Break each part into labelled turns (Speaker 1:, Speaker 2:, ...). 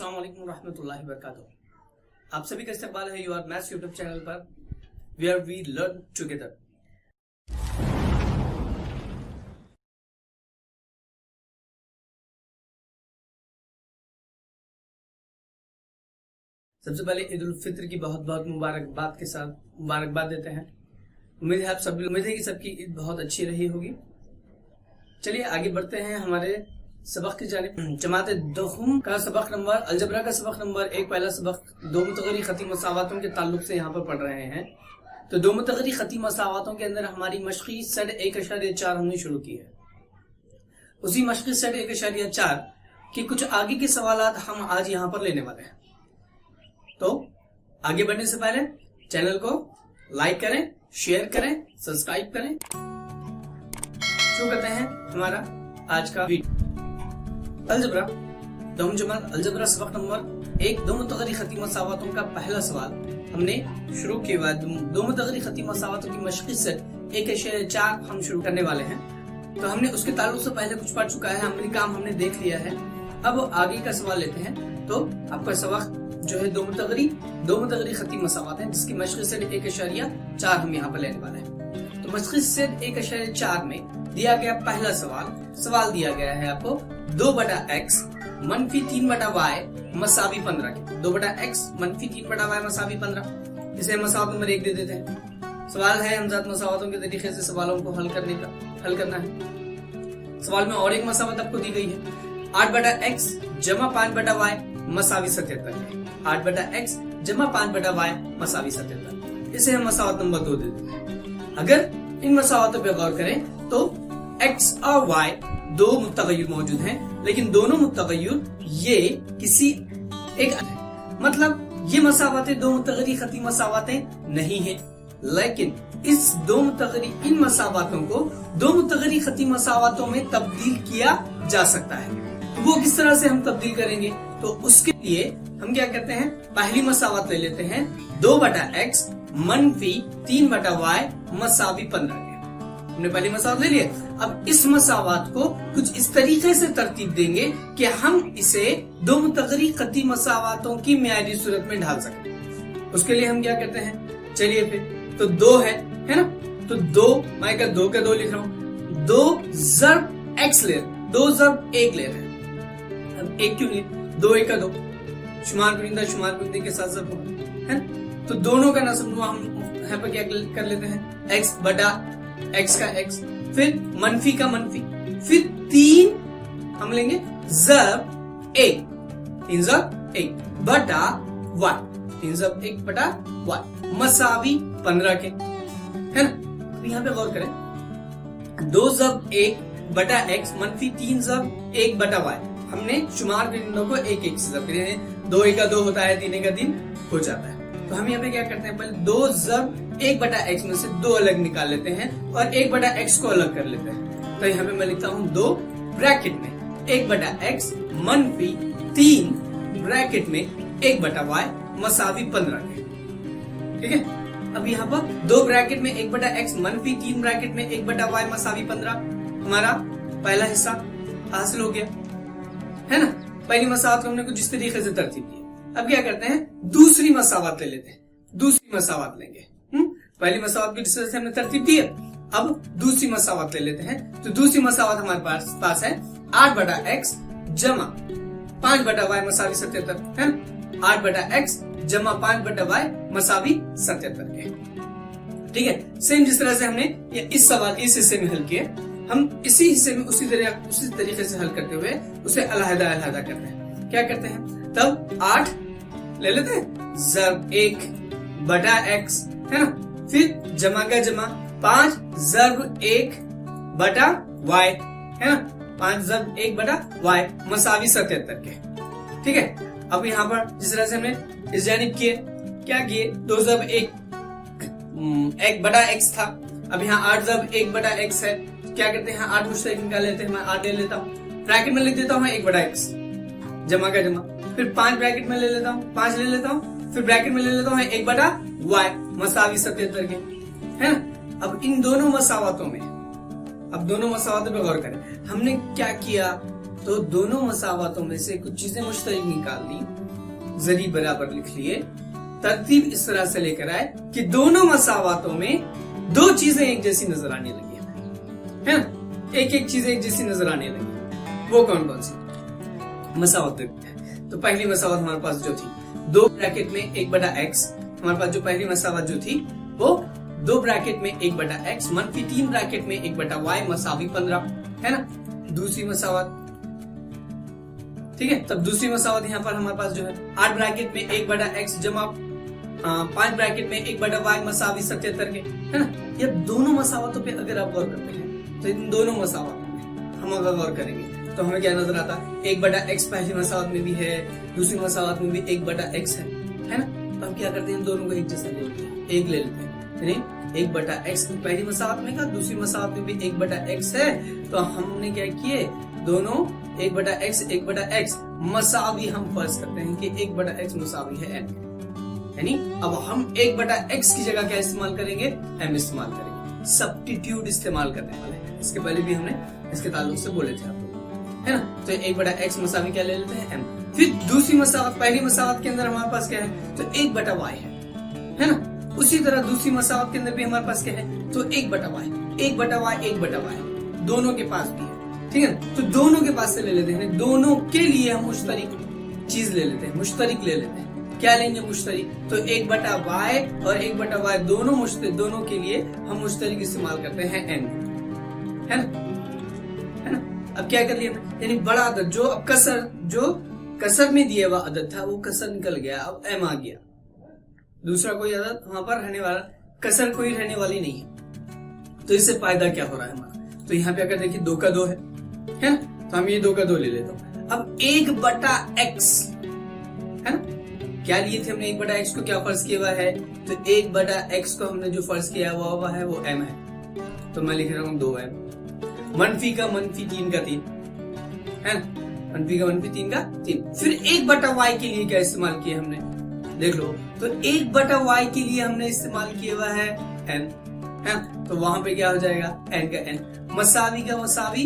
Speaker 1: अस्सलाम वालेकुम रहमतुल्लाहि व बरकातुहू। आप सभी का इस्तकबाल है योर मैथ्स यूट्यूब चैनल पर, वेयर वी लर्न टुगेदर। सबसे पहले ईद उल फित्र की बहुत बहुत मुबारकबाद के साथ मुबारकबाद देते हैं। उम्मीद है कि सबकी ईद बहुत अच्छी रही होगी। चलिए आगे बढ़ते हैं हमारे सबक की जानिब। जमात दखुम का सबक नंबर, अलजबरा का सबक नंबर 1, पहला सबक दो मुतगरी खती मसावातों के ताल्लुक से यहाँ पर पढ़ रहे हैं। तो दो मुतगरी खती मसावातों के अंदर हमारी मशक़ी सेट 1.4 हमने शुरू की है। उसी मशक़ी सेट 1.4 के कुछ आगे के सवालात हम आज यहाँ पर लेने वाले हैं। तो आगे बढ़ने से पहले चैनल को लाइक करें, शेयर करें, सब्सक्राइब करें। शुरू करते हैं हमारा आज का वीडियो। अलजबरा दोम जमात अलजबरा सबक नंबर 1, दो मुतगरी खती मसावातों का पहला सवाल हमने शुरू किया हुआ। दो मुतगरी खती मसावातों की मशक़ी सेट 1.4 हम शुरू करने वाले हैं। तो हमने उसके ताल्लुक से पहले कुछ पढ़ चुका है, हमारी काम हमने देख लिया है। अब आगे का सवाल लेते हैं। तो आपका सबक जो है दो मुतगरी खती मसावात है, जिसकी मशक़ी सेट 1.4 हम यहाँ पर लेने वाले हैं। तो मशक़ी सेट 1.4 में दिया गया पहला सवाल दिया गया है आपको 2/x मनफी 3/y मसावी 15 के। 2/x मनफी 3/y मसावी 15, इसे मसावत नंबर 1 दे देते हैं। सवाल है हमजात मसावतों के तरीके से सवालों को हल करना है। सवाल में और एक मसावत आपको दी गई है 8/x जमा 5/y मसावी 77। 8/x जमा 5/y मसावी 77, इसे हम मसावत नंबर 2 दे देते हैं। अगर इन मसावतों पर गौर करें तो x और y दो मुतगय्यर मौजूद हैं, लेकिन दोनों मुतगय्यर ये किसी एक मतलब ये मसावतें दो मुतगरी खती मसावतें नहीं है, लेकिन इस इन मसावतों को दो मुतगरी खती मसावतों में तब्दील किया जा सकता है। तो वो किस तरह से हम तब्दील करेंगे? तो उसके लिए हम क्या करते हैं, पहली मसावत ले लेते हैं 2/x मनफी 3/y मसावी 15 के। हमने पहली मसावत ले लिया। अब इस मसावत को कुछ इस तरीके से तरतीब देंगे कि हम इसे दो मुतगरी खती मसावतों की मियादी सूरत में ढाल सकें। उसके लिए हम क्या करते हैं, चलिए फिर तो 2 है ना, तो 2 मैं का 2 का 2 लिख रहा हूँ। 2 ज़र्ब x ले, 2 ज़र्ब 1 ले रहे हैं। अब 1 क्यों लिए? 2 1 का 2, शुमार कुनिंदा के साथ ज़र्ब है ना। तो दोनों का नस्ब हम यहाँ पर क्या कर लेते हैं, x बटा x का x, फिर मनफी का मनफी, फिर 3 हम लेंगे ज़र्ब 1, 3 ज़र्ब 1 बटा y, 3 ज़र्ब 1 बटा y मसावी 15 के, है ना। तो यहाँ पे गौर करें 2 ज़र्ब 1 बटा x मनफी 3 ज़र्ब 1 बटा y। हमने शुमार बिंदुओं को 1 से ज़र्ब किया है। 2 1 का 2 होता है, 3 1 का 3 हो जाता है। तो हम यहाँ पे क्या करते हैं, पहले 2 ज़र्ब 1/x में से 2 अलग निकाल लेते हैं और 1/x को अलग कर लेते हैं। तो यहाँ पे मैं लिखता हूँ 2 ब्रैकेट में 1/x मनफी 3 ब्रैकेट में 1/y मसावी 15 के। ठीक है। अब यहाँ पर 2 ब्रैकेट में 1/x मनफी 3 ब्रैकेट में 1/y मसावी 15 हमारा पहला हिस्सा हासिल हो गया, है ना। पहली मसावत को हमने कुछ इस तरीके से तरतीब दी। अब क्या करते हैं, दूसरी मसावत ले लेते हैं। दूसरी मसावत लेंगे, पहली मसावत की जिस तरह से हमने तरतीब दी है, अब दूसरी मसावत ले लेते हैं। तो दूसरी मसावत हमारे पास है 8/x जमा 5/y मसावी 77, है ना। 8/x जमा 5/y मसावी 77 के। ठीक है। सेम जिस तरह से हमने इस हिस्से में हल किए, हम इसी हिस्से में उसी तरीके से हल करते हुए उसे अलहदा करते हैं। क्या करते हैं, तब 8 ले लेते हैं ज़र्ब 1/x, है ना, फिर जमा का जमा 5 ज़र्ब 1/y, है ना, 5 ज़र्ब 1/y मसावी 77 के। ठीक है। अब यहाँ पर जिस तरह से हमने इस जानिब किए, क्या किए, 2 ज़र्ब 1/x था। अब यहाँ 8 ज़र्ब 1/x है। क्या करते हैं, 8 मुश्तरक निकाल लेते हैं। मैं 8 ले लेता हूँ, ब्रैकेट में लिख देता हूँ 1/x जमा का जमा, फिर 5 ब्रैकेट में ले लेता हूँ, 5 ले लेता हूँ, फिर ब्रैकेट में ले लेता हूँ 1/y मसावी 77 के, है ना। अब इन दोनों मसावतों पे गौर करें। हमने क्या किया तो दोनों मसावातों में से कुछ चीजें मुश्तरक निकाल ली, जरी बराबर लिख लिए, तरतीब इस तरह से लेकर आए कि दोनों मसावातों में दो चीजें एक जैसी नजर आने लगी है ना, एक एक चीज एक जैसी नजर आने लगी। वो कौन कौन सी मसावत देखते हैं। तो पहली मसावत हमारे पास जो थी 2 ब्रैकेट में 1/x, हमारे पास जो पहली मसावत जो थी वो 2 ब्रैकेट में 1/x मनफी 3 ब्रैकेट में 1/y मसावी 15 है ना। दूसरी मसावत, ठीक है, तब दूसरी मसावत यहाँ पर हमारे पास जो है 8 ब्रैकेट में 1/x जमा 5 ब्रैकेट में 1/y मसावी 77 के, है ना। ये दोनों मसावतों पे अगर आप गौर करते हैं तो इन दोनों मसावतों में हम अगर गौर करेंगे तो हमें क्या नजर आता है, 1/x पहली मसावत में भी है, दूसरी मसावत में भी 1/x है ना। तो हम क्या करते हैं, दोनों को एक जैसा ले लेते हैं, एक ले लेते हैं, यानी 1/x पहली मसावत में का, दूसरी मसावत में भी 1/x है, तो हमने क्या किए, दोनों 1/x मसावी हम फर्ज करते हैं कि 1/x मसावी है n, यानी अब हम 1/x की जगह क्या इस्तेमाल करेंगे, m इस्तेमाल करेंगे, सब्स्टिट्यूट इस्तेमाल करने वाले हैं। इसके पहले भी हमने इसके ताल्लुक से बोले थे आप लोग, है ना। तो 1/x मसावी क्या ले लेते हैं, m। फिर दूसरी मसावत, पहली मसावत के अंदर हमारे पास क्या है, तो 1/y है ना। उसी तरह दूसरी मसावत के अंदर भी हमारे पास क्या है, तो 1/y दोनों के पास भी है, ठीक है। तो दोनों के पास से ले लेते हैं, दोनों के लिए हम मुश्तरक चीज ले लेते हैं, मुश्तरक ले लेते हैं। क्या लेंगे मुश्तरक, तो 1/y और 1/y दोनों के लिए हम मुश्तरक इस्तेमाल करते हैं n, है ना। अब क्या कर लिया, यानी बड़ा अदद जो अब कसर में दिया हुआ अदद था वो कसर निकल गया, अब m आ गया। दूसरा कोई अदद वहां पर रहने वाला, कसर कोई रहने वाली नहीं है। तो इससे फायदा क्या हो रहा है हमारा, तो यहाँ पे अगर देखिए 2 का 2 है ना, तो हम ये 2 का 2 ले लेता हूँ। अब 1/x है ना, क्या लिए थे हमने, 1/x को क्या फर्ज किया हुआ है, तो 1/x को हमने जो फर्ज किया हुआ है वो m है, तो मैं लिख रहा हूँ 2m, मनफी का मनफी 3 का 3 है ना, मनफी का मनफी 3 का 3। फिर 1/y के लिए क्या इस्तेमाल किया हमने, देख लो, तो 1/y के लिए हमने इस्तेमाल किया हुआ है n, है ना। तो वहां पे क्या हो जाएगा, n का n, मसावी का मसावी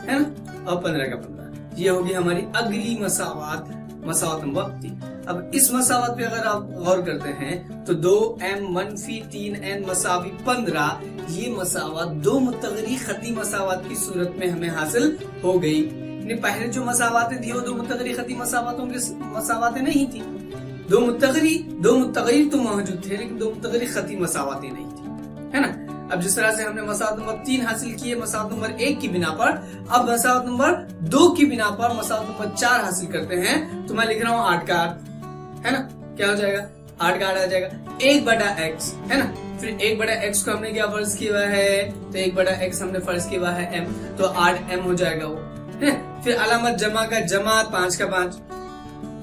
Speaker 1: है ना, और 15 का 15। ये होगी हमारी अगली मसावत नंबर 3। अब इस मसावत पे अगर आप गौर करते हैं तो 2m मनफी 3n मसावी 15, ये मसावत 2 मुत्तगरी खती मसावत की सूरत में हमें हासिल हो गई। पहले जो मसावतें थी वो 2 मुत्तगरी खती मसावतों की मसावतें नहीं थी, 2 मुत्तगरी तो मौजूद थे लेकिन 2 मुत्तगरी खती मसावतें नहीं थी, है ना। अब जिस तरह से हमने मसावत नंबर 3 हासिल किए मसावत नंबर 1 की बिना पर, अब मसावत नंबर 2 की बिना पर मसावत नंबर 4 हासिल करते हैं, तो मैं लिख रहा हूँ 8 का 8 है ना। क्या हो जाएगा, 8 का 8 आ जाएगा, 1/x है ना। फिर 1/x को हमने क्या फर्ज किया हुआ है, तो 1/x हमने फर्ज किया हुआ है m, तो 8m हो जाएगा वो, है। फिर अलामत जमा का जमा 5 का 5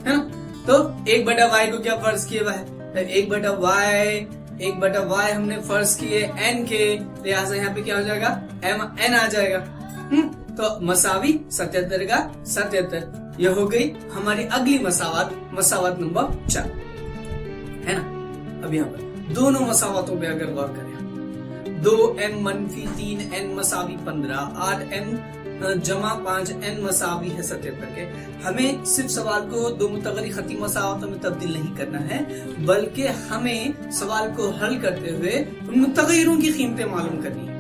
Speaker 1: है ना। तो 1/y को क्या फर्ज किया हुआ है, तो 1/y हमने फर्ज किए n के, लिहाजा यहाँ पे क्या हो जाएगा, n आ जाएगा। तो मसावी 77 का 77, यह हो गई हमारी अगली मसावत नंबर 4, है ना। अब यहाँ पर दोनों मसावतों पे अगर गौर करें, 2m मनफी 3n मसावी 15, 8m जमा 5n मसावी है 77 के। हमें सिर्फ सवाल को 2 मुत्तगरी खती मसावतों में तब्दील नहीं करना है, बल्कि हमें सवाल को हल करते हुए उन मुत्तगरीरों की कीमतें मालूम करनी है।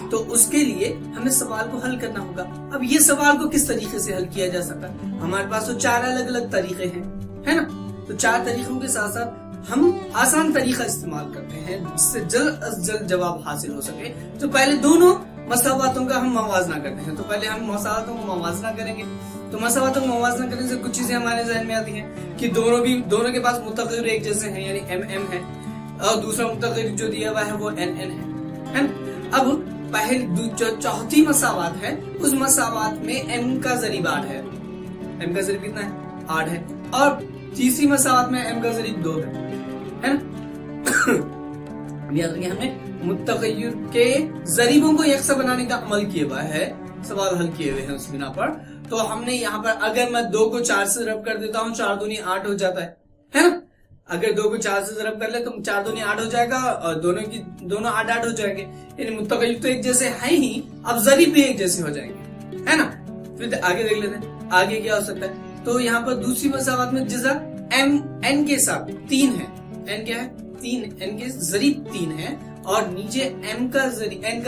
Speaker 1: तो उसके लिए हमें सवाल को हल करना होगा। अब ये सवाल को किस तरीके से हल किया जा सकता है, हमारे पास तो 4 अलग अलग तरीके हैं, है ना। तो 4 तरीकों के साथ साथ हम आसान तरीका इस्तेमाल करते हैं जिससे जल्द अज जल्द जवाब हासिल हो सके। तो पहले दोनों मसावतों का हम मवाजना करते हैं, तो पहले हम मसावतों को मवाजना करेंगे। तो मसावतों को मवाजना करने से कुछ चीजें हमारे जहन में आती हैं कि दोनों के पास मुत्तगीर एक जैसे हैं, यानी m है, और दूसरा मुत्तगीर जो दिया हुआ है वो n है ना। अब पहली जो चौथी मसावत है उस मसावत में m का ज़रीब 8 है, m का ज़रीब कितना है, 8 है, और तीसरी मसावत में m का ज़रीब 2 है ना। याद रखिए हमने मुत्तगय्यर के ज़रीबों को यकसा बनाने का अमल किया हुआ है, सवाल हल किए हुए हैं उस बिना पर। तो हमने यहाँ पर अगर मैं 2 को 4 से ज़रब कर देता हूँ, 4 दूनी 8 हो जाता है ना। अगर 2 को 4 से ज़रब कर ले तो 4 दूनी 8 हो जाएगा, और दोनों 8 हो जाएंगे, यानी मुत्तगय्यर तो एक जैसे है ही, अब ज़रीब भी एक जैसे हो जाएंगे, है ना। फिर आगे देख लेते हैं आगे क्या हो सकता है। तो यहाँ पर दूसरी मसावत में जैसा m n के साथ 3 है, n क्या है 3, n के जरीब 3 है और नीचे n का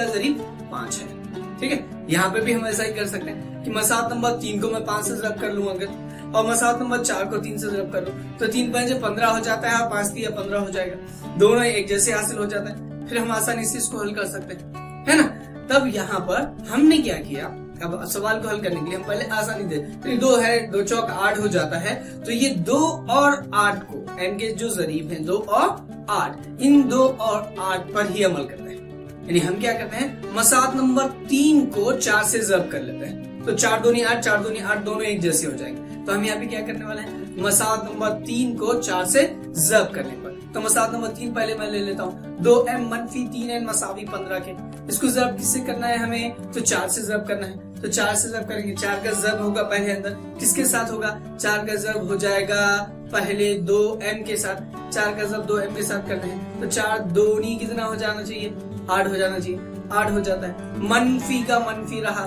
Speaker 1: जरीब 5 है। ठीक है, यहाँ पे भी हम ऐसा ही कर सकते हैं कि मसावत नंबर 3 को मैं 5 से ज़रब कर लूँ अगर, और मसावत नंबर 4 को 3 से ज़रब कर लूँ तो 3 5 15 हो जाता है और 5 3 15 हो जाएगा, दोनों एक जैसे हासिल हो जाता है। फिर हम आसानी से इसको हल कर सकते हैं, है ना। तब यहाँ पर हमने क्या किया, अब सवाल को हल करने के लिए हम पहले आसानी दे, तो 2 है 2 चौक 8 हो जाता है, तो ये 2 और 8 को n के जो जरीब हैं 2 और 8, इन 2 और 8 पर ही अमल करते हैं। यानी हम क्या करते हैं, मसावत नंबर 3 को 4 से ज़रब कर लेते हैं, तो 4 दूनी 8 4 दूनी 8 दोनों एक जैसे हो जाएंगे। तो हम यहाँ पे क्या करने वाले हैं, मसावत नंबर 3 को 4 से ज़रब करने पर, तो मसावत नंबर 3 पहले मैं ले लेता हूँ, 2m मनफी 3n मसावी 15 के। इसको ज़रब किससे करना है हमें, तो 4 से ज़रब करना है, तो 4 से ज़रब करेंगे, 4 का ज़रब होगा पहले अंदर, किसके साथ होगा, 4 का ज़रब हो जाएगा पहले 2m के साथ, 4 का ज़रब 2m के साथ करना है, तो 4 दूनी कितना हो जाना चाहिए, 8 हो जाना चाहिए, 8 हो जाता है। मनफी का मनफी रहा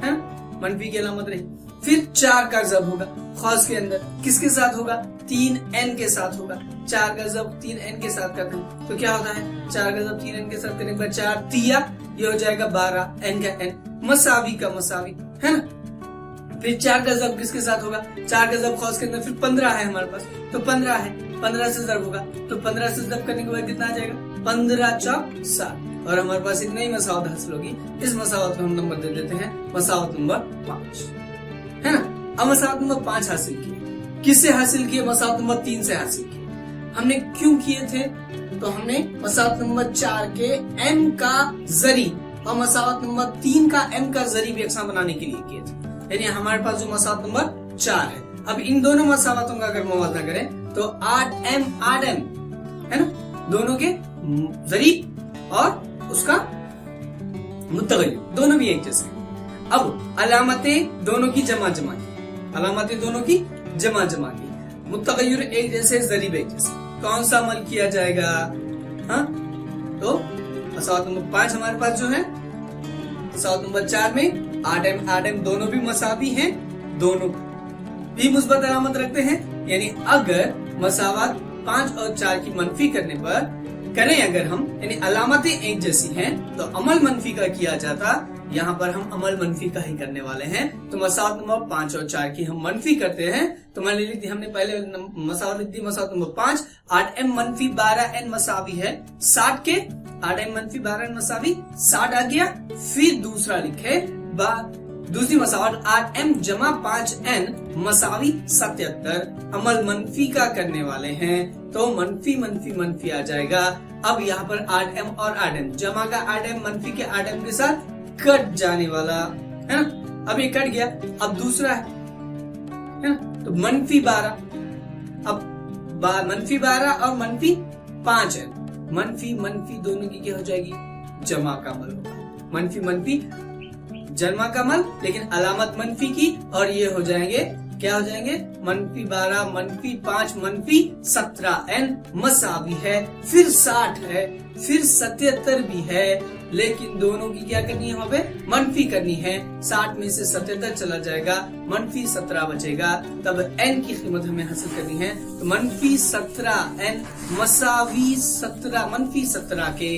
Speaker 1: है, मनफी की अलामत रही, फिर 4 का ज़रब होगा खौस के अंदर, किसके साथ होगा, 3n के साथ होगा, 4 का ज़रब 3n के साथ करते हैं, तो क्या होता है 4 का ज़रब 3n के साथ करने के बाद 4 तिया ये हो जाएगा 12, n का n मसावी का मसावी, है ना। फिर 4 का ज़रब किसके साथ होगा, 4 का ज़रब खौस के अंदर, फिर 15 है हमारे पास, तो 15 है, 15 से ज़रब होगा, तो 15 से ज़रब करने के बाद कितना आ जाएगा, 15 चौक 7, और हमारे पास इतना ही मसावत हासिल होगी। इस मसावत को हम नंबर दे देते हैं मसावत नंबर 5, है ना। अब मसावत नंबर 5 हासिल किए, किससे हासिल किए, मसावत नंबर 3 से हासिल किए। हमने क्यों किए थे, तो हमने मसावत नंबर 4 के m का जरीब और मसावत नंबर 3 का m का जरीब यकसां बनाने के लिए किए थे। यानी हमारे पास जो मसावत नंबर 4 है, अब इन दोनों मसावतों का अगर मुवाजना करें तो 8m 8m है ना, दोनों के जरीब और उसका मुत्तगय्यर दोनों भी एक जैसे। अब अलामतें दोनों की जमा जमा की, अलामतें दोनों की जमा जमा की, मुत्तगय्यर एक जैसे, जरीब एक जैसे, कौन सा अमल किया जाएगा, हाँ। तो मसावत नंबर 5 हमारे पास जो है, मसावत नंबर 4 में 8m दोनों भी मसावी हैं, दोनों भी मुस्बत अलामत रखते हैं। यानी अगर मसावत 5 और 4 की मनफी करने पर करें अगर हम, यानी अलामतें एक जैसी हैं, तो अमल मनफी का किया जाता, यहाँ पर हम अमल मनफी का ही करने वाले हैं। तो मसावत नंबर 5 और 4 की हम मनफी करते हैं, तो मान ली थी हमने पहले मसावत लिख दी, मसावत नंबर 5 8m मनफी 12n मसावी है 60 के, 8m मनफी 12n मसावी 60 आ गया। फिर दूसरा लिखे दूसरी मसावत 8m जमा 5n मसावी 77, अमल मनफी का करने वाले हैं, तो मनफी मनफी मनफी आ जाएगा। अब यहाँ पर 8m और 8m जमा का 8m मनफी के 8m के साथ कट जाने वाला है ना, अब ये कट गया। अब दूसरा है ना, तो मनफी 12, अब मनफी 12 और मनफी 5 है, मनफी मनफी दोनों की क्या हो जाएगी, जमा का अमल होगा, मनफी मनफी जमा का अमल, लेकिन अलामत मनफी की, और ये हो जाएंगे क्या हो जाएंगे, मनफी 12 मनफी 5 मनफी 17n मसावी है, फिर 60 है, फिर 77 भी है, लेकिन दोनों की क्या करनी है, वहाँ पे मनफी करनी है। 60 में से 77 चला जाएगा, मनफी 17 बचेगा, तब n की कीमत हमें हासिल करनी है। तो मनफी 17n मसावी 17 मनफी 17 के,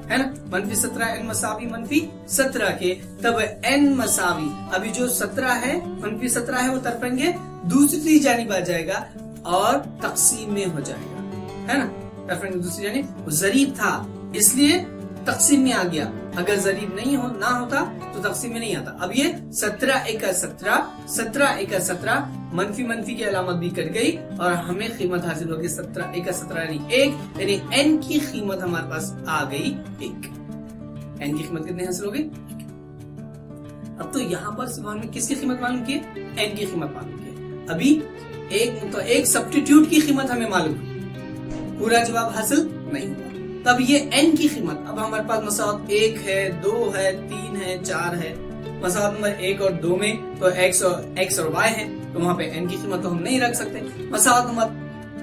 Speaker 1: है ना, मनफी 17n मसावी मनफी 17 के, तब n मसावी, अभी जो 17 है मनफी 17 है वो तरफेंगे दूसरी जानिब आ जाएगा और तकसीम में हो जाएगा, है ना, तरफेंगे दूसरी जानिब, वो जरीब था इसलिए तकसीम में आ गया, अगर जरीब नहीं हो ना होता तो तकसीम में नहीं आता। अब ये 17 एका 17 17 एका 17 मनफी मनफी की अलामत भी कट गई और हमें कीमत हासिल होगी 17 एका 17 यानी 1, यानी n की कीमत हमारे पास आ गई 1। n की कीमत कितनी हासिल हो गई। अब तो यहाँ पर सवाल में किसकी कीमत मालूम की, n की कीमत मालूम की। अभी एक सब्स्टिट्यूट की कीमत हमें मालूम, पूरा जवाब हासिल नहीं हुआ। तब ये n की कीमत, अब हमारे पास मसावत 1 है 2 है 3 है 4 है, मसावत नंबर 1 और 2 में तो x और y है, तो वहाँ पे n की कीमत तो हम नहीं रख सकते। मसावत नंबर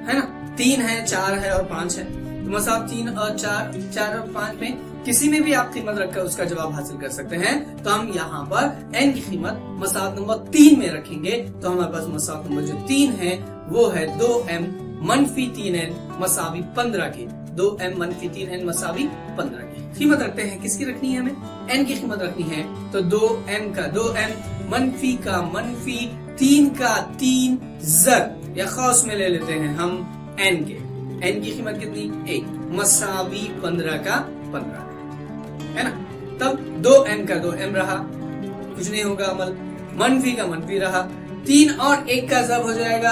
Speaker 1: है ना 3 है 4 है और 5 है, तो मसावत 3 और 4 और 5 में किसी में भी आप कीमत रखकर उसका जवाब हासिल कर सकते हैं। तो हम यहाँ पर n की कीमत मसला नंबर 3 में रखेंगे। तो हमारे पास मसला नंबर जो 3 है वो है 2m मनफी 3n मसावी 15 के। 2m मनफी 3n मसावी 15 के कीमत रखते हैं। किसकी रखनी है? हमें n की कीमत रखनी है। तो 2m मनफी का मनफी 3 का 3 ज़र या खौस में ले लेते हैं हम n के। n की कीमत कितनी? 1 मसावी 15 का 15 है ना। तब 2m का 2m रहा, कुछ नहीं होगा अमल। मनफी का मनफी रहा, 3 और 1 का ज़ब हो जाएगा,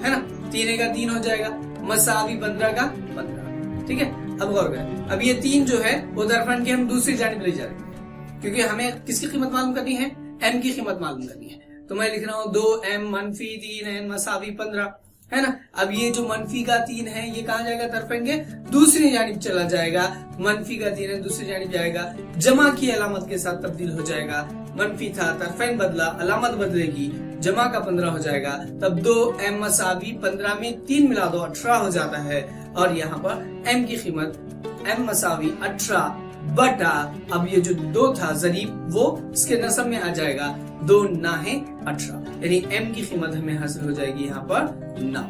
Speaker 1: है ना। 3 का 3 हो जाएगा, मसावी 15 का 15। ठीक है। अब गौर करें, अब ये 3 जो है वो दरफन के हम दूसरी जानिब ले जा रहे हैं, क्योंकि हमें किसकी कीमत मालूम करनी है? m की कीमत मालूम करनी है। तो मैं लिख रहा हूँ 2m मनफी 3n मसावी 15, है ना। अब ये जो मनफी का 3 है ये कहाँ जाएगा? तरफेन के दूसरी जानिब चला जाएगा। मनफी का 3 है दूसरी जानिब जाएगा, जमा की अलामत के साथ तब्दील हो जाएगा। मनफी था, तरफेन बदला, अलामत बदलेगी, जमा का 15 हो जाएगा। तब 2m मसावी 15 में 3 मिला दो 18 हो जाता है। और यहाँ पर m की कीमत m मसावी 18 बटा, अब ये जो 2 था जरीब वो इसके नसब में आ जाएगा, 2 ना है 18, यानी m की कीमत हमें हासिल हो जाएगी यहाँ पर 9,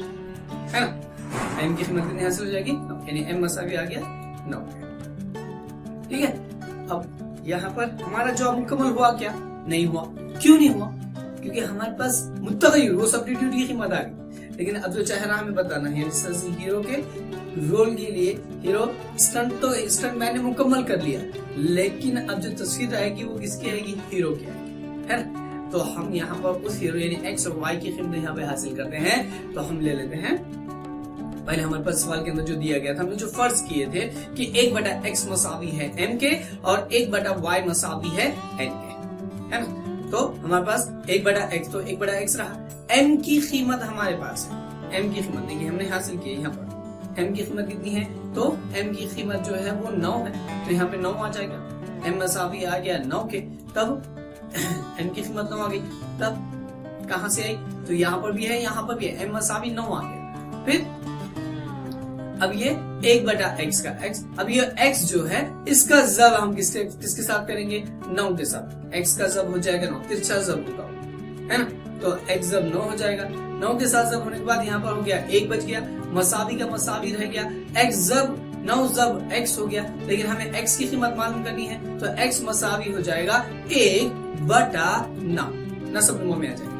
Speaker 1: है ना। m की कीमत कितनी हासिल हो जाएगी? यानी m मसावी आ गया 9। ठीक है। अब यहाँ पर हमारा जवाब मुकम्मल हुआ क्या? नहीं हुआ। क्यों नहीं हुआ? क्योंकि हमारे पास मुत्तग़य्यर वो सब्स्टिट्यूट की कीमत आ गई। लेकिन अब जो चेहरा हमें बताना है, हीरो के रोल के लिए हीरो स्टंट मैंने मुकम्मल कर लिया, लेकिन अब जो तस्वीर आएगी वो किसकी आएगी? हीरो की आएगी, है ना। तो हम यहाँ पर उस हीरो यानी एक्स और वाई की कीमत यहाँ पे हासिल करते हैं। तो हम ले लेते हैं, पहले हमारे पास सवाल के अंदर जो दिया गया था, हमने जो फर्ज किए थे कि 1/x मसावी है m के और 1/y मसावी है n के, है ना। तो हमारे पास 1/x, तो 1/x रहा। m की कीमत हमारे पास है, m की कीमत देखिए हमने हासिल की है। यहाँ पर m की कीमत कितनी है? तो m की कीमत जो है वो 9 है। तो यहाँ पे 9 आ जाएगा, m मसावी आ गया 9 के। तब m की कीमत 9 आ गई। तब कहां से आई? तो यहाँ पर भी है, यहाँ पर भी है, m मसावी 9 आ गया। फिर अब ये 1/x का x, अब ये x जो है इसका जब हम किसके साथ करेंगे? 9 के साथ। x का जब हो जाएगा 9, तिरछा जब होगा, है ना। तो x जब 9 हो जाएगा, 9 के साथ जब होने के बाद यहाँ पर हो गया 1 बच गया, मसावी का मसावी रह गया, x जब 9 जब x हो गया। लेकिन हमें x की कीमत मालूम करनी है, तो x मसावी हो जाएगा 1/9, नस्ब नमो में आ जाएगा।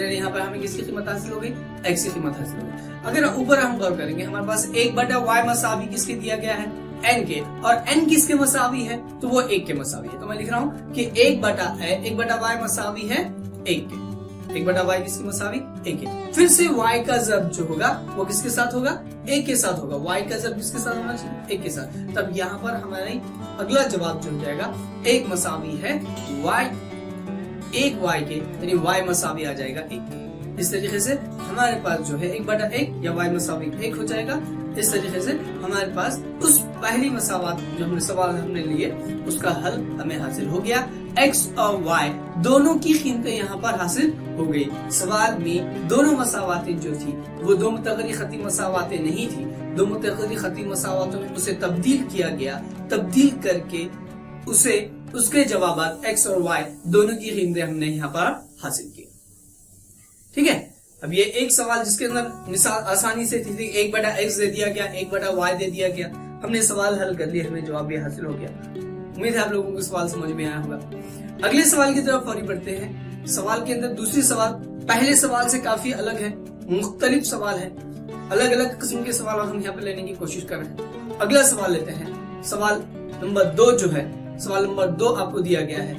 Speaker 1: यहाँ पर हमें किसकी कीमत हासिल हो गई? x की कीमत हासिल हो गई। अगर ऊपर हम गौर करेंगे, हमारे पास 1/y मसावी किसके दिया गया है? n के, और n किसके मसावी है? तो वो 1 के मसावी है। तो मैं लिख रहा हूँ कि 1/y मसावी है 1 के। 1/y किसकी मसावी? 1 के। फिर से y का जब जो होगा वो किसके साथ होगा? 1 के साथ होगा। y का जब किसके साथ होना चाहिए? 1 के साथ। तब यहाँ पर हमारा अगला जवाब जो हो जाएगा 1 मसावी है y, 1 y के, यानी y मसावी आ जाएगा 1 के। इस तरीके से हमारे पास जो है 1/1 या y मसावी 1 हो जाएगा। इस तरीके से हमारे पास उस पहली मसावात जो हमने सवाल हमने लिए उसका हल हमें हासिल हो गया। x और y दोनों की कीमतें यहाँ पर हासिल हो गई। सवाल में दोनों मसावातें जो थी वो 2 मुतग़य्यर खती मसावातें नहीं थी। 2 मुतग़य्यर खती मसावातों में उसे तब्दील किया गया, तब्दील करके उसके जवाबात x और y दोनों की कीमतें हमने यहाँ पर हासिल की। ठीक है। अब ये एक सवाल जिसके अंदर मिसाल आसानी से थी, 1/x दे दिया गया, 1/y दे दिया गया, हमने सवाल हल कर लिया, हमें जवाब भी हासिल हो गया। उम्मीद है आप लोगों को सवाल समझ में आया होगा। अगले सवाल की तरफ फौरी बढ़ते हैं। सवाल के अंदर दूसरी सवाल पहले सवाल से काफी अलग है, मुख्तलिफ सवाल है, अलग अलग किस्म के सवाल हम यहाँ पे लेने की कोशिश कर रहे हैं। अगला सवाल लेते हैं। सवाल नंबर 2 जो है, सवाल नंबर 2 आपको दिया गया है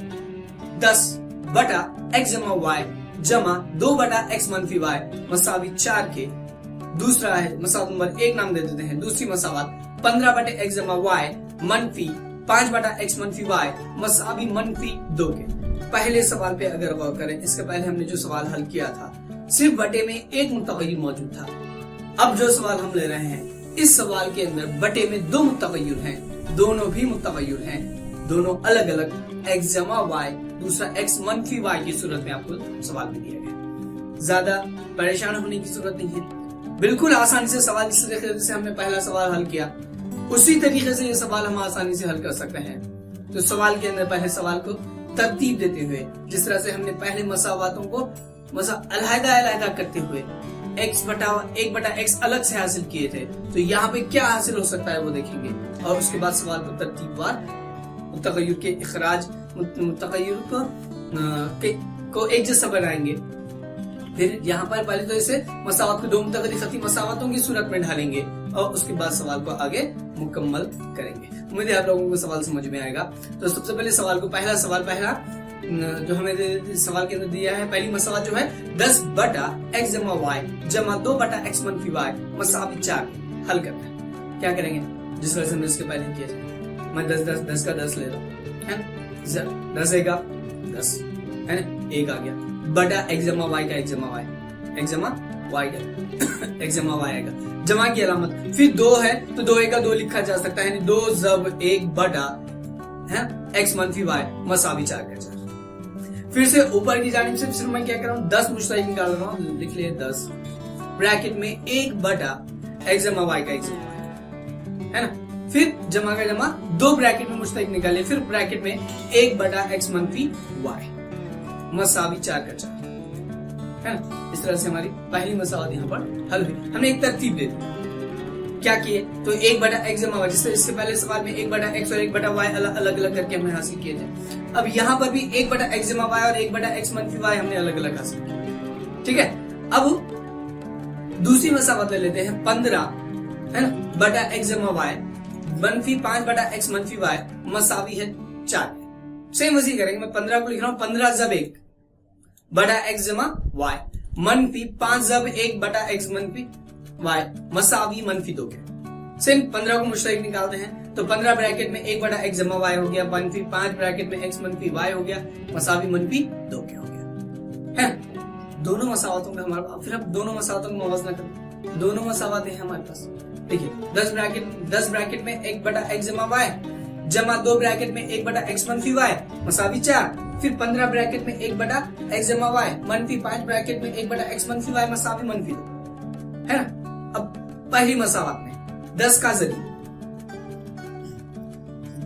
Speaker 1: 10/x जमा y जमा 2/x मनफी y मसावी 4 के। दूसरा है मसावत नंबर 1 नाम दे देते हैं। दूसरी मसावत 15/x जमा y मनफी 5/x मनफी y मसावी मनफी 2 के। पहले सवाल पे अगर गौर करें, इसके पहले हमने जो सवाल हल किया था सिर्फ बटे में एक मुतग़य्यर मौजूद था। अब जो सवाल हम ले रहे हैं, इस सवाल के अंदर बटे में 2 मुतग़य्यर हैं, दोनों भी मुतग़य्यर हैं, दोनों अलग अलग x जमा y, दूसरा x मनफी y की सूरत में आपको सवाल में दिया गया। ज्यादा परेशान होने की जरूरत नहीं है, बिल्कुल आसानी से सवाल जिस तरीके से हमने पहला सवाल हल किया उसी तरीके से ये सवाल हम आसानी से हल कर सकते हैं। तो सवाल के अंदर पहले सवाल को तरतीब देते हुए, जिस तरह से हमने पहले मसावातों को अलग-अलग करते हुए x बटा 1/x अलग से हासिल किए थे, तो यहाँ पे क्या हासिल हो सकता है वो देखेंगे। और उसके बाद सवाल को तरतीबवार मुतगय्यर के इखराज मुतगय्यर को एक जैसा बनाएंगे। फिर यहाँ पर पहले तो इसे मसावत को दो मुतगय्यर खती मसावतों की सूरत में ढालेंगे और उसके बाद सवाल को आगे मुकम्मल करेंगे। उम्मीद है आप लोगों को सवाल समझ में आएगा। तो सबसे पहले सवाल को पहला जो हमें सवाल के अंदर दिया है, पहली मसावत जो है 10/x जमा y जमा 2/x - y मसावी 4 हल करना है। क्या करेंगे, जिस तरह से हमने इसके पहले किया है। मैं 10 का 10 ले रहा हूँ, है ना, 10 एक 10 है ना, 1 आ गया बटा x जमा y का x जमा y x जमा y का x जमा y आएगा, जमा की अलामत। फिर 2 है तो 2 का 2 लिखा जा सकता है, 2 जब 1 बटा है x - y मसावी 4 का 4। फिर से ऊपर की जानिब से सिर्फ मैं क्या कर रहा हूँ, 10 मुश्तहिक निकाल रहा हूँ, लिख लिए 10 ब्रैकेट में 1 बटा x जमा y का x जमा y, है ना। फिर जमा का जमा 2 ब्रैकेट में मुश्तहिक निकालिए, फिर ब्रैकेट में 1 बटा x - y मसावी 4 का 4, है ना। इस तरह से हमारी पहली मसावत यहाँ पर हल हुई। हमने एक तरतीब दे दी, क्या किए तो 1/x जमा y, जिससे इससे पहले सवाल में 1/x और 1/y अलग अलग करके हमने हासिल किए थे। अब यहाँ पर भी 1/x जमा y और 1/x - y हमने अलग अलग हासिल किया, ठीक है। अब दूसरी मसावत ले लेते हैं 15 है ना बटा x जमा y मनफी 5/x - y मसावी है 4। सेम वैसे करेंगे, मैं 15 को लिख रहा हूँ 15 जब 1 बटा x जमा y मनफी 5 जब 1 बटा x - y मसावी -2 के। सेम 15 को मुश्तहिक निकालते हैं तो 15 ब्रैकेट में 1/x जमा y हो गया, 5 ब्रैकेट में x - y हो गया, मसावी -2 के हो गया, है। दोनों मसावतों का हमारे पास, फिर अब दोनों मसावतों को मुवाजना करें। दोनों मसावतें हैं हमारे पास, देखिए 10 ब्रैकेट में 1/x जमा y जमा 2 ब्रैकेट में 1/x - y मसावी 4। फिर 15 ब्रैकेट में 1/x जमा y मनफी 5 ब्रैकेट में 1/x - y मसावी -2, है ना। अब पहली मसावत में 10 का जरिए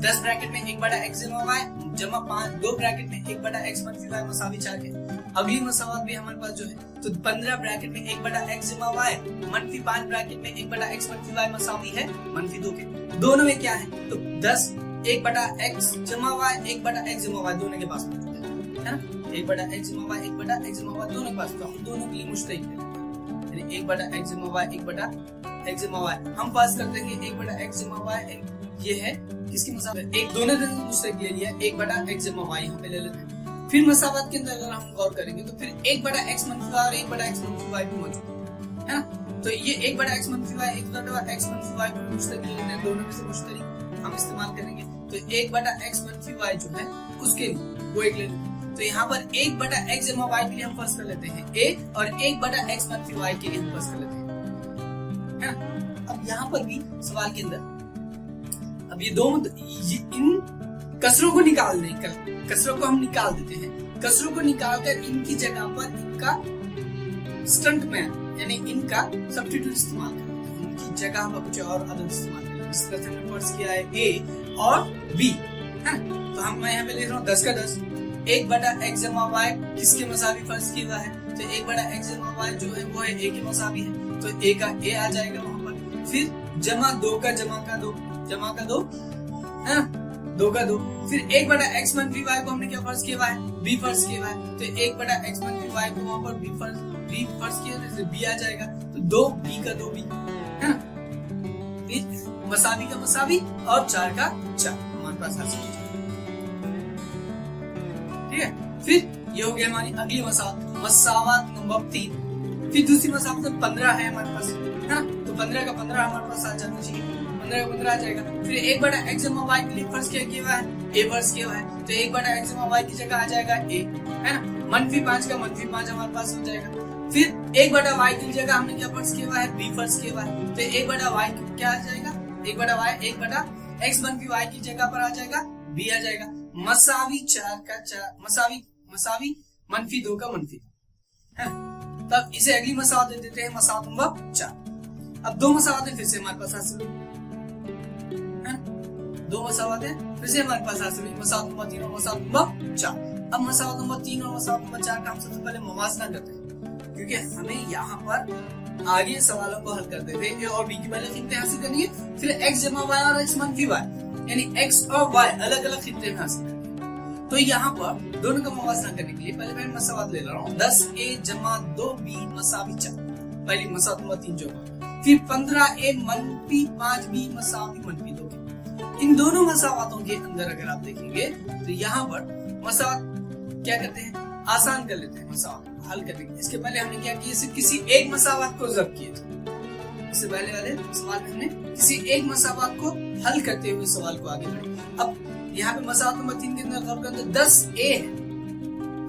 Speaker 1: 10 ब्रैकेट में 1/x जमा y जमा 2 ब्रैकेट में 1/x - y मसावी 4 के। अगली मसावत भी हमारे पास जो है तो 15 ब्रैकेट में 1/x जमा y मनफी 5 ब्रैकेट में 1/x - y मसावी है -2 के। दोनों में क्या है तो 10 1/x जमा y 1/x जमा y दोनों के पास है ना, 1/x जमा y 1/x जमा y दोनों के पास, तो हम दोनों के लिए मुश्तहिक है 1/x जमा y 1/x जमा y हम पास करते हैं 1/x जमा y, ये है किसकी मसावत, एक दोनों के मुश्तहिक ले लिया 1/x जमा y यहाँ पे ले लेते हैं। फिर मसावत के अंदर अगर हम गौर करेंगे तो फिर 1/x - y और 1/x - y भी मौजूद है ना। तो ये 1/x - y 1/x - y को मुश्तहिक ले लेते हैं, दोनों में से मुश्तहिक हम इस्तेमाल करेंगे तो 1/x - y जो है उसके लिए वो एक ले लेते हैं। तो यहाँ पर 1/x जमा y के लिए हम फर्ज कर लेते हैं a और 1/x - y के लिए हम फर्ज कर लेते हैं, है ना। अब यहाँ पर भी सवाल के अंदर अब ये इन कसरों को निकाल दें, कसरों को हम निकाल देते हैं। कसरों को निकालकर इनकी जगह पर इनका स्टंट मैन यानी इनका सब्स्टिट्यूट इस्तेमाल करते हैं, इनकी जगह पर कुछ और अदद इस्तेमाल करते हैं। जिस तरह से हमने फर्ज किया है a और b, है। तो हम मैं यहाँ पे लिख रहा हूँ 10 का 10 1/x जमा y किसके मसावी फर्ज किया हुआ है तो 1/x जमा y जो है वो है a के मसावी है, तो a का a आ जाएगा वहां पर। फिर जमा 2 का जमा का 2 है ना, 2 का 2। फिर 1/x - y को हमने क्या फर्ज किया हुआ है b फर्ज किया हुआ है, तो 1/x - y को वहां पर b फर्ज किया तो b आ जाएगा, तो 2b का 2b, है ना। फिर मसावी का मसावी और 4 का 4 हमारे पास हासिल हो जाएगा, ठीक है। फिर ये हो गया हमारी अगली मसावत नंबर 3। फिर दूसरी मसावत 15 है हमारे पास, है ना, तो 15 का 15 हमारे पास आ जाना चाहिए, 15 का 15 आ जाएगा। फिर 1/x जमा y के लिए फर्ज क्या किया हुआ है a फर्ज किया हुआ है, तो 1/x जमा y की जगह आ जाएगा a, है ना। -5 का -5 हमारे पास हो जाएगा। फिर 1/y की जगह हमने क्या फर्ज किया हुआ है b फर्ज किया हुआ है, तो 1/y क्या आ जाएगा 1/x -y की जगह पर आ जाएगा b आ जाएगा, मसावी 4 का 4 मसावी -2 का -2, है। तब इसे अगली मसावत दे देते हैं, मसावत नंबर 4। अब 2 मसावतें फिर से हमारे पास हासिल दो मसावत है, फिर से हमारे पास हासिल हुई मसावत नंबर 3 और मसावत नंबर 4। अब मसावत नंबर 3 और मसावत नंबर 4 का हम सबसे पहले मुवाजना करते हैं, क्योंकि हमें यहाँ पर आगे सवालों को हल करते थे। ए और बी की पहले खित्ते हासिल करनी है, फिर x जमा y और x मनफी y, यानी x और y अलग अलग खित्ते में हासिल करनी है। तो यहाँ पर दोनों का मुवाजना करने के लिए पहले मैं मसावत ले रहा हूँ। 10a जमा 2b मसावी 4, पहली मसावत नंबर 3 जो, फिर 15a मनफी 5b मसावी मनफी 2। इन दोनों मसावतों के अंदर अगर आप देखेंगे तो यहाँ पर मसावत क्या करते हैं, आसान कर लेते हैं मसावत हल करने के। इसके पहले हमने क्या किया, सिर्फ किसी एक मसावत को जब्त किए थे। इससे पहले वाले सवाल में हमने किसी एक मसावत को हल करते हुए सवाल को आगे बढ़े। अब यहाँ पे मसावत नंबर 3 के अंदर 10a है,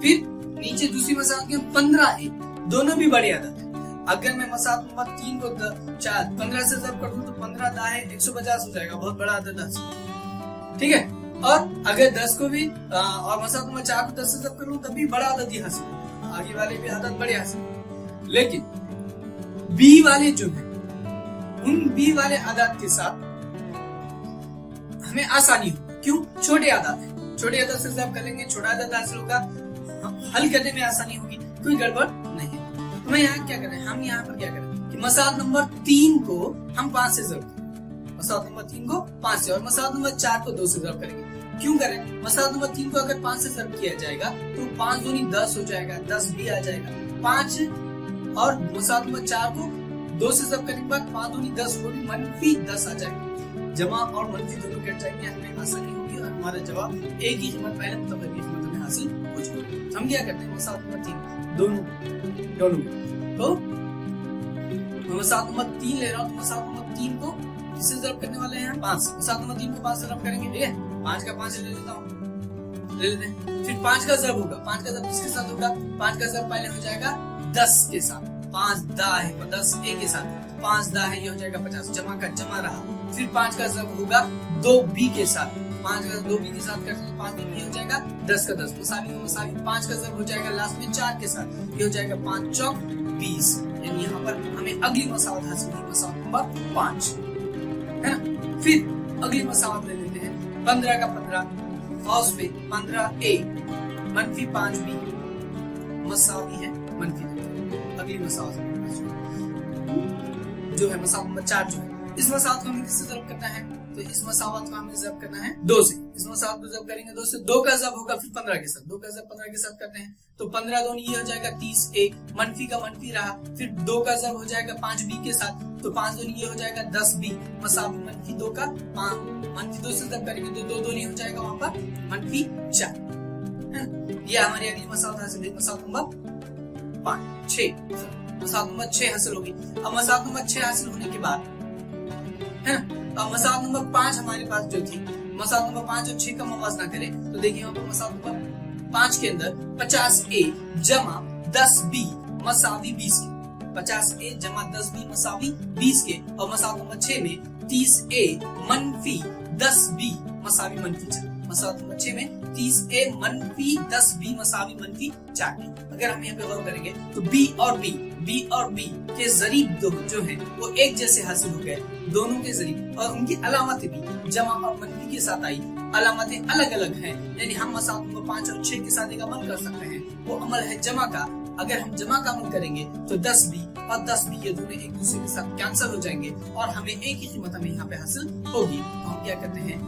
Speaker 1: फिर नीचे दूसरी मसावत के 15a, दोनों भी बड़ी आदत है। अगर मैं मसावत नंबर 3 को 15 से जब्त कर दूं तो 15 दाहे 150 हो जाएगा, बहुत बड़ा आदत है, ठीक है। और अगर 10 को भी और मसावत नंबर 4 को 10 से जब्त कर लूं तब भी बड़ा आदत ही हासिल, आगे वाले भी आदत बड़े हासिल। लेकिन बी वाले जो है, उन बी वाले आदत के साथ हमें आसानी हो, क्यों, छोटे आदत है, छोटे आदत से जब्त कर लेंगे, छोटा आदत हासिल होगा, हल करने में आसानी होगी, कोई गड़बड़ नहीं है। तो मैं यहाँ क्या करें, हम यहाँ पर क्या करें कि मसावत नंबर 3 को हम 5 से जब्त करें, मसावत नंबर 3 को 5 से, और मसावत नंबर 4 को 2 से जब्त करेंगे। क्यों करें, मसावत नंबर 3 को अगर 5 से जब्त किया जाएगा तो 5 दूनी 10 हो जाएगा, 10 भी आ जाएगा 5, और मसावत नंबर 4 को 2 से जब्त करने के बाद 5 दूनी 10 वो भी मनफी 10 आ जाएगा, जमा और मनफी दोनों कट जाएंगे, हमें आसानी होगी और हमारा जवाब एक ही कीमत पहले मतलब एक कीमत में हासिल हो जाएगा। हम क्या करते हैं, मसावत नंबर 3 दोनों तो मसावत नंबर 3 ले रहा हूँ, तो मसावत नंबर 3 को किससे जब्त करने वाले हैं, 5, मसावत नंबर 3 को 5 से जब्त करेंगे, ठीक है। 5 का 5 ले लेता हूँ, ले लेते हैं। फिर 5 का जब होगा, 5 का जब किसके साथ होगा, 5 का जब पहले हो जाएगा 10 के साथ, 5 दा है 10 a के साथ, 5 दा है ये हो जाएगा 50, जमा का जमा रहा। फिर 5 का जब होगा 2b के साथ, 5 का 2b के साथ करते हैं, 5 दूनी ये हो जाएगा 10 का 10, मसावी का मसावी। 5 का जब हो जाएगा लास्ट में 4 के साथ, ये हो जाएगा 5 चौक 20, यानी यहाँ पर हमें अगली मसावत हासिल हुई, मसावत नंबर 5 है ना। फिर अगली मसावत ले लेते हैं, 15 का 15 और उसपे 15a मनफी 5b मसावी है मनफी 2। अगली मसावत जो है मसावत नंबर 4 जो है, इस मसावत को हमें किससे जब्त करना है, तो इस मसावत को हमें जब्त करना है 2 से। इस मसावत को जब्त करेंगे 2 से, 2 का जब होगा फिर 15 के साथ, 2 का जब 15 के साथ करते हैं तो 15 दूनी ये हो जाएगा 30a, मनफी का मनफी रहा। फिर 2 का जब हो जाएगा 5b के साथ, तो 5 दूनी ये हो जाएगा 10b मसावी मनफी 2 का 5, मनफी 2 से जब करेंगे तो 2 दूनी हो जाएगा वहां पर मनफी 4, ये हमारी अगली मसावत हासिल हुई, मसावत नंबर 5 6, मसावत नंबर 6 हासिल होगी। अब मसावत नंबर 6 हासिल होने के बाद है ना, अब मसावत नंबर 5 हमारे पास जो थी, मसावत नंबर 5 और 6 का मुवाजना करें तो देखिए यहाँ पर मसावत नंबर 5 के अंदर 50a जमा 10b मसावी 20 के, 50a जमा 10b मसावी 20 के, और मसावत नंबर 6 में 30a मनफी 10b मसावी मनफी 4, मसावत नंबर 6 में 30a मनफी 10b मसावी मनफी 4 के। अगर हम यहाँ पे गौर करेंगे तो b और b के जरीब जो है वो एक जैसे हासिल हो गए, दोनों के जरीब, और उनकी अलामतें भी जमा और मनफी के साथ आई, अलामतें अलग अलग हैं, यानी हम मसावत नंबर 5 और 6 के साथ एक अमल कर सकते हैं, वो अमल है जमा का। अगर हम जमा का अमल करेंगे तो 10b और 10b ये दोनों एक दूसरे के साथ कैंसिल हो जाएंगे और हमें एक ही कीमत हमें यहाँ पे हासिल होगी। तो हम क्या करते हैं,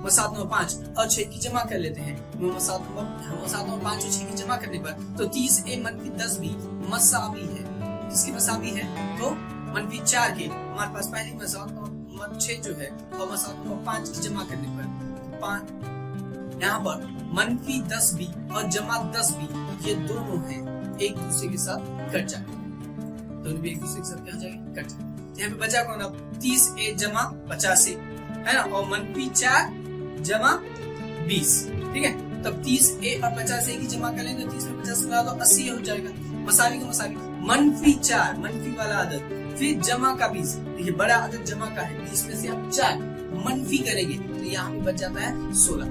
Speaker 1: मसावत नंबर 5 और 6 की जमा कर लेते हैं। मसावत नंबर 5 और 6 की जमा करने पर तो 30a मनफी 10b मसावी है, किसकी मसावी है, तो मनफी 4 के। हमारे पास पहली मसावत नंबर 6 जो है और मसावत नंबर 5 की जमा करने पर 5 यहाँ पर मनफी 10b और जमा 10b ये दोनों हैं एक दूसरे के साथ कट जाएंगे, दोनों भी एक दूसरे के साथ क्या हो जाएंगे, कट जाएंगे। यहाँ पे बचा कौन, अब 30a जमा 50a है ना, और मनफी 4 जमा 20, ठीक है। तब 30a और 50a की जमा कर लेंगे, 30 में 50 मिला दो 80 हो जाएगा, मसावी का मसावी, मनफी 4 मनफी वाला आदत, फिर जमा का 20, देखिए बड़ा आदत जमा का है, 20 में से आप 4 मनफी करेंगे तो यहाँ पे बच जाता है 16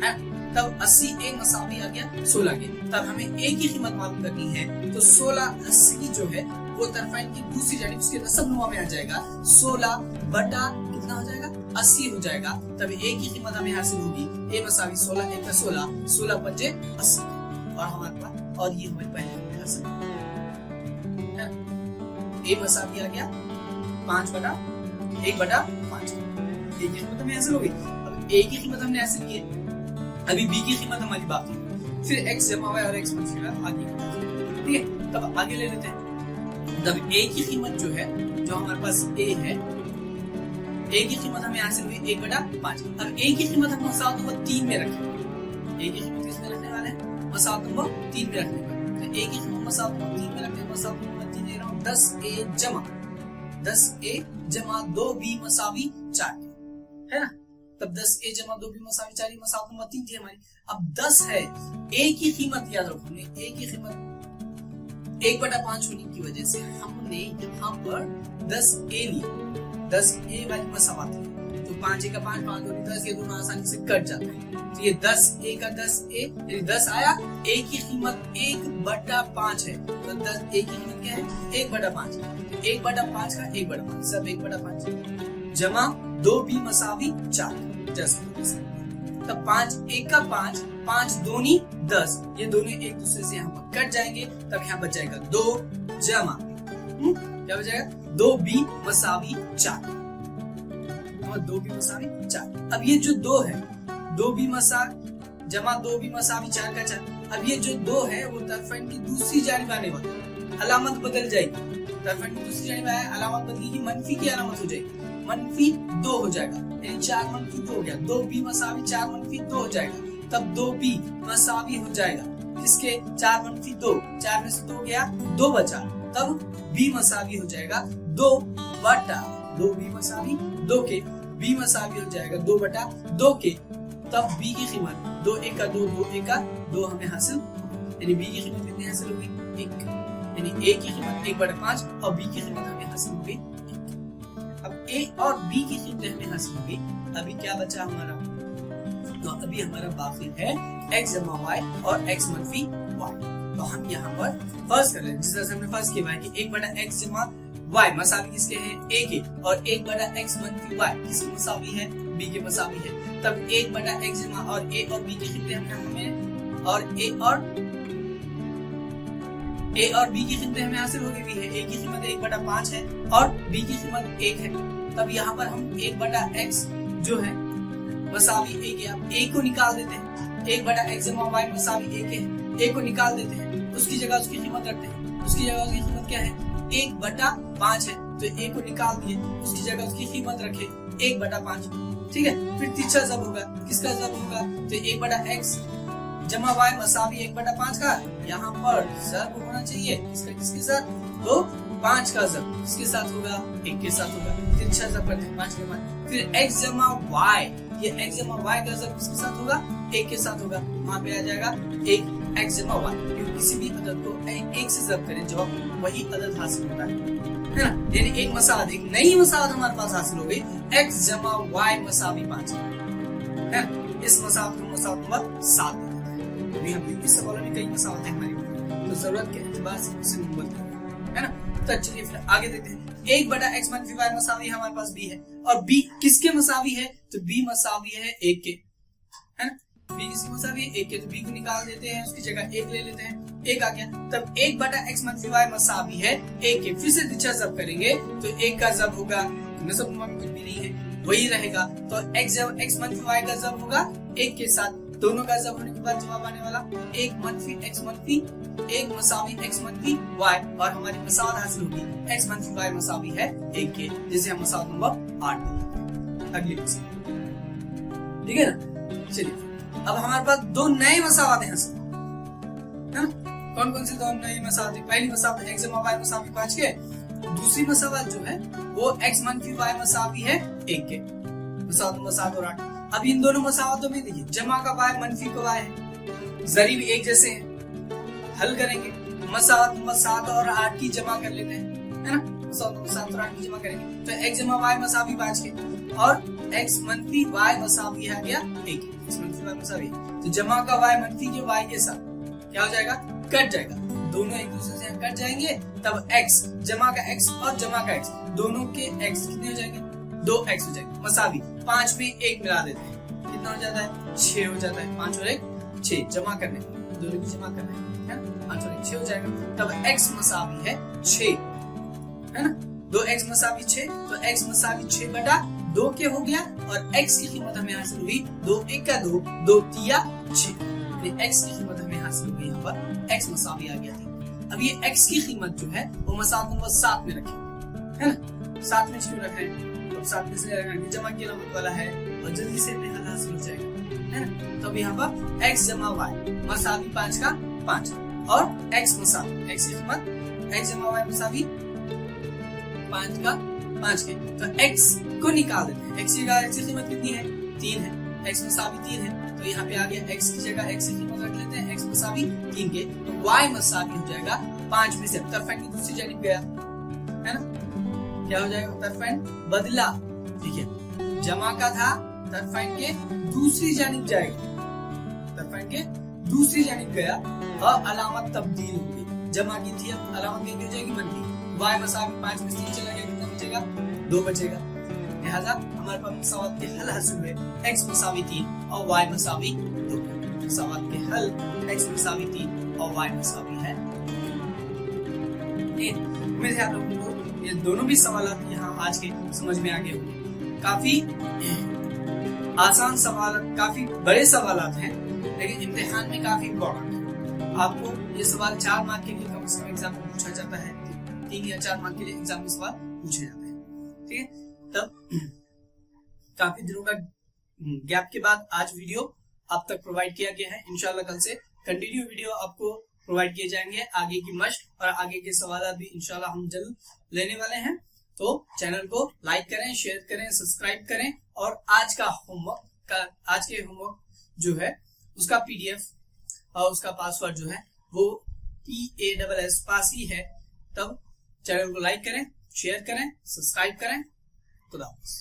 Speaker 1: है, तब 80a मसावी आ गया 16 के। तब हमें एक ही कीमत मालूम करनी है, तो 16 80 जो है वो तरफाइन की दूसरी जानिब उसके नसब नुमा में आ जाएगा, 16 बटा कितना हो जाएगा 80 हो जाएगा, तब ए की कीमत हमें हासिल होगी ए मसावी 16, 1 का 16, 16 पंजे 80 और हमारे पास और ये हमें पहले हासिल है। ए मसावी आ गया 5/1/5 ए की कीमत हमें हासिल होगी। अब ए की कीमत हमने हासिल की, अभी बी की कीमत हमारी बाकी है, फिर x जमा y और x मंफी y आगे, ठीक है। तब आगे ले लेते हैं। तब a की कीमत जो है, जो हमारे पास a है, a की कीमत हमें हासिल हुई 1/5। अब a की कीमत हम मसावत नंबर 3 में रखेंगे। a की कीमत किसमें रखने वाले हैं? मसावत नंबर 3 में रखने वाले। तो a की कीमत मसावत नंबर 3 में रखते हैं। मसावत नंबर 3 ले रहा हूं 10a जमा 2b मसावी 4 है ना। तब 10a जमा 2b मसावी 4 मसावत नंबर 3 थी हमारी। अब 10 है, a की कीमत याद रखो, a की कीमत 1/5 होने की वजह से हमने यहाँ पर 10a लिया, 10a वाली मसावत है, तो 5 का 5, 5 2 10, ये दोनों आसानी से कट जाते हैं। तो ये 10a का 10a यानी 10 आया, a की कीमत 1/5 है, तो 10a की कीमत क्या है? 1/5, 1/5 का 1/5 सब 1/5 जमा 2b मसावी 4 जैसे। तब 5 1 का 5, 5 दूनी 10, ये दोनों एक दूसरे से यहाँ पर कट जाएंगे। तब यहाँ बच जाएगा 2 जमा क्या बचेगा? 2b मसावी 4 और 2b मसावी 4। अब ये जो 2 है, 2b मसा जमा 2b मसावी 4 का 4। अब ये जो 2 है वो तरफेन की दूसरी जानिब आने वाला, अलामत बदल जाएगी। तरफेन की दूसरी जानिब आया, अलामत बदलेगी, मनफी की अलामत हो जाएगी, मनफी 2 हो जाएगा, यानी 4 मनफी 2 हो गया। 2b मसावी 4 मनफी 2 हो जाएगा, तब 2b मसावी हो जाएगा किसके? 4 मनफी 2, 4 में से 2 गया, 2 बचा, तब b मसावी हो जाएगा 2/2b मसावी 2 के, b मसावी हो जाएगा 2/2 के। तब b की कीमत 2 1 का 2, 2 1 का 2 हमें हासिल, यानी b की कीमत कितनी हासिल होगी? 1, यानी a की कीमत 1/5 और b की कीमत हमें हासिल होगी 1। अब a और b की कीमत हमें हासिल होगी। अभी क्या बचा हमारा? तो अभी हमारा बाकी है x जमा y और x मंफी y। तो हम यहाँ पर फर्स्ट कर रहे हैं, जिस तरह से हमने फर्स्ट किया है कि 1/x जमा y मसावी किसके हैं? a के, और 1/x मंफी y किसकी मसावी है? b के मसावी है। तब 1/x जमा और a और b की कीमतें हमें और a और b की कीमतें हमें हासिल हो गई है। a की कीमत 1/5 है और b की कीमत 1 है। तब यहाँ पर हम 1/x जो है मसावी 1 है, अब a को निकाल देते हैं। 1/x जमा y मसावी 1 है, a को निकाल देते हैं, उसकी जगह उसकी कीमत रखते हैं। उसकी जगह उसकी कीमत क्या है? 1/5 है, तो a को निकाल दिए, उसकी जगह उसकी कीमत रखे 1/5, ठीक है। फिर तीसरा जब होगा, किसका जब होगा? तो 1/x जमा y मसावी 1/5 का, यहाँ पर जब होना चाहिए इसका किसके साथ? तो 5 का जब किसके साथ होगा? 1 के साथ होगा। तीसरा जब करते हैं 5 के बाद, फिर x जमा y, ये x जमा y का जब किसके साथ होगा? 1 के साथ होगा। वहाँ पे आ जाएगा 1 x जमा y, क्योंकि किसी भी अदद को 1 से जब करें जवाब वही अदद हासिल होता है ना। यानी एक मसावत, एक नई मसावत हमारे पास हासिल हो गई, x जमा y मसावी 5 है। इस मसावत को मसावत नंबर 7 देते हैं। हम इस सवाल में कई मसावत है हमारी, तो जरूरत के एतबार से उसे नंबर है ना। तो चलिए फिर आगे देखते हैं। 1/x मंफी y मसावी हमारे पास b है, और b किसके मसावी है? तो b मसावी है 1 के, है ना। b किसकी मसावी है? 1 के, तो b को निकाल देते हैं, उसकी जगह 1 ले लेते हैं, 1 आ गया। तब 1/x मंफी y मसावी है 1 के। फिर से तीसरा जब करेंगे तो 1 का जब होगा, नसब में कुछ भी नहीं है, वही रहेगा। तो x मंफी y का जब होगा 1 के साथ, दोनों का जब होने के बाद जवाब आने वाला 1 मंफी x मंफी 1 मसावी x मंफी y, और हमारी मसावत हासिल होगी x मंफी y मसावी है 1 के, जिसे हम मसावत नंबर 8 देते हैं। अगली ठीक है ना। चलिए अब हमारे पास 2 नए मसावत हैं, है ना। कौन कौन से 2 नए मसावत? पहली मसावत x जमा y मसावी 5 के, दूसरी मसावत जो है वो x मंफी y मसावी है 1 के, मसावत नंबर 7 और 8। अब इन दोनों मसावतों में देखिए, जमा का y मनफी का y है, जरीब एक जैसे हैं, हल करेंगे। मसावत नंबर 7 और 8 की जमा कर लेते हैं, है ना। मसावत नंबर 7 और 8 की जमा करेंगे तो x जमा y मसावी 5 के, और x मंफी y मसावी आ गया 1, x मंफी y मसावी। तो जमा का y मनफी के y के साथ क्या हो जाएगा? कट जाएगा, दोनों एक दूसरे से कट जाएंगे। तब x जमा का x और जमा का x, दोनों के x कितने हो जाएंगे? 2x हो जाएगा मसावी 5 में 1 मिला देते हैं, कितना हो जाता है 6 हो जाता है। 5 और 1 6 जमा करने, दोनों की जमा करना है 5 और 1 6 हो जाएगा। तब x मसावी है 6, है ना। 2x मसावी 6, तो x मसावी 6 बटा 2 के हो गया, और x की कीमत हमें हासिल हुई 2 1 का 2, 2 3 6, x की कीमत हमें हासिल हुई यहाँ पर x मसावी आ गया था। अब ये x की कीमत जो है वो मसाल नंबर 7 में रखें, है ना। 7 में क्यों रख रहे हैं, तो 7 में से रखेंगे जमा की अलामत वाला है और जल्दी से हमें हल हासिल हो जाएगा, है ना। तो अब यहाँ पर x जमा y मसावी 5 का 5 और x मसावी x की कीमत x जमा y मसावी 5 का 5 के, तो x को निकाल देते हैं। x की कीमत कितनी है 3 है, x मसावी 3 है, तो यहाँ पे आ गया x की जगह x की कीमत रख लेते हैं, x मसावी 3 के, तो y मसावी हो जाएगा 5 में से तरफेंड की दूसरी जानिब गया, है ना। क्या हो जाएगा, तरफेंड बदला, ठीक है, जमा का था तरफेंड के दूसरी जानिब जाएगा, तरफेंड के दूसरी जानिब गया और अलामत तब्दील हो गई, जमा की थी अब अलामत क्या हो जाएगी मनफी, y मसावी 5 में से 3 चला गया, कितना बचेगा 2 बचेगा। लिहाजा हमारे पास सवाल के हल हासिल हुए x मसावी 3 और y मसावी 2। सवाल के हल x मसावी 3 और y मसावी है। उम्मीद है आप लोगों को ये दोनों भी सवाल यहाँ आज के समझ में आ गए होंगे। काफी आसान सवाल, काफी बड़े सवाल हैं, लेकिन इम्तिहान में काफी इम्पोर्टेंट है। आपको ये सवाल 4 मार्क के लिए कम से कम एग्जाम में पूछा जाता है, 3 या 4 मार्क के लिए एग्जाम में सवाल पूछे जाते हैं, ठीक है। तब काफी दिनों का गैप के बाद आज वीडियो आप तक प्रोवाइड किया गया है। इंशाल्लाह कल से कंटिन्यू वीडियो आपको प्रोवाइड किए जाएंगे, आगे की मशक और आगे के सवाल भी इंशाल्लाह हम जल्द लेने वाले हैं। तो चैनल को लाइक करें, शेयर करें, सब्सक्राइब करें, और आज के होमवर्क जो है उसका PDF और उसका पासवर्ड जो है वो PASS पासी है। तब चैनल को लाइक करें, शेयर करें, सब्सक्राइब करें। खुदा हाफिज़।